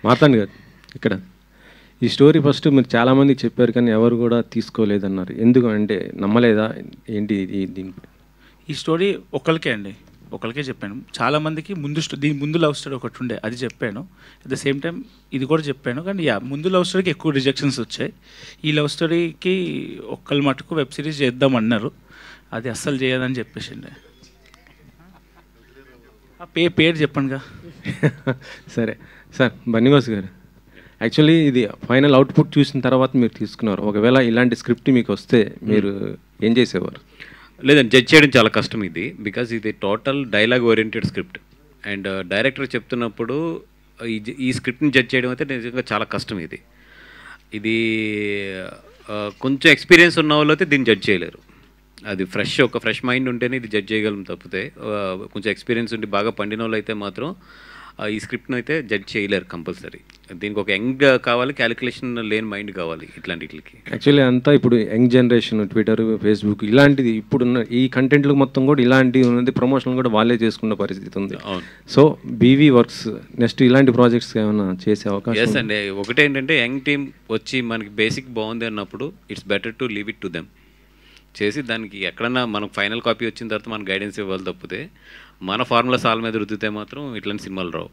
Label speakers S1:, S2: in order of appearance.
S1: మాతాండి గారు ఇక్కడ ఈ స్టోరీ ఫస్ట్ మీరు చాలామందికి చెప్పారు కానీ ఎవరు కూడా తీసుకోలేదన్నారు. ఎందుకు అంటే నమ్మలేదా ఏంటి దీని?
S2: ఈ స్టోరీ ఒకరికే అండి, ఒకరికే చెప్పాను. చాలామందికి దీని ముందు లవ్ స్టోరీ ఒకటి ఉండే, అది చెప్పాను. అట్ ద సేమ్ టైం ఇది కూడా చెప్పాను. కానీ ముందు లవ్ స్టోరీకి ఎక్కువ రిజెక్షన్స్ వచ్చాయి. ఈ లవ్ స్టోరీకి ఒక్కరి మటుకు వెబ్ సిరీస్ చేద్దామన్నారు, అది అస్సలు చేయదని చెప్పేసిండే. పేరు చెప్పండిగా.
S1: సరే సార్, బన్నీవాస్ గారు యాక్చువల్లీ ఇది ఫైనల్ అవుట్పుట్ చూసిన తర్వాత మీరు తీసుకున్నారు. ఒకవేళ ఇలాంటి స్క్రిప్ట్ మీకు వస్తే మీరు ఏం చేసేవారు?
S3: లేదండి, జడ్జ్ చేయడం చాలా కష్టం ఇది. బికాజ్ ఇది total dialogue oriented script. And director చెప్తున్నప్పుడు ఈ స్క్రిప్ట్ని జడ్జ్ చేయడం అయితే నిజంగా చాలా కష్టం. ఇది కొంచెం ఎక్స్పీరియన్స్ ఉన్న వాళ్ళు అయితే దీన్ని జడ్జ్ చేయలేరు. అది ఒక ఫ్రెష్ మైండ్ ఉంటేనే ఇది జడ్జ్ చేయగలం. తప్పితే కొంచెం ఎక్స్పీరియన్స్ ఉండి బాగా పండిన వాళ్ళు అయితే మాత్రం ఈ స్క్రిప్ట్ను అయితే జడ్జ్ చేయలేరు కంపల్సరీ. దీనికి ఒక యంగ్ కావాలి, క్యాలిక్యులేషన్ లేని మైండ్ కావాలి ఇట్లాంటికి.
S1: యాక్చువల్లీ అంతా ఇప్పుడు యంగ్ జనరేషన్, ట్విట్టర్, ఫేస్బుక్ ఇలాంటిది ఇప్పుడున్న ఈ కంటెంట్లు మొత్తం కూడా ఇలాంటివి ఉన్నది. ప్రమోషన్ కూడా వాళ్ళే చేసుకున్న పరిస్థితి ఉంది. సో బీవీ వర్క్స్ నెక్స్ట్ ఇలాంటి ప్రాజెక్ట్స్ ఏమైనా చేసే అవకాశం?
S3: ఎస్ అండి. ఒకటేంటంటే యంగ్ టీమ్ వచ్చి మనకి బేసిక్ బాగుంది అన్నప్పుడు it's better to leave it to them. చేసి దానికి ఎక్కడన్నా మనకు ఫైనల్ కాపీ వచ్చిన తర్వాత మన గైడెన్స్ ఇవ్వాలి. తప్పితే మన ఫార్ములా సాల్ మీద రుద్దితే మాత్రం ఇట్లాంటి సినిమాలు రావు.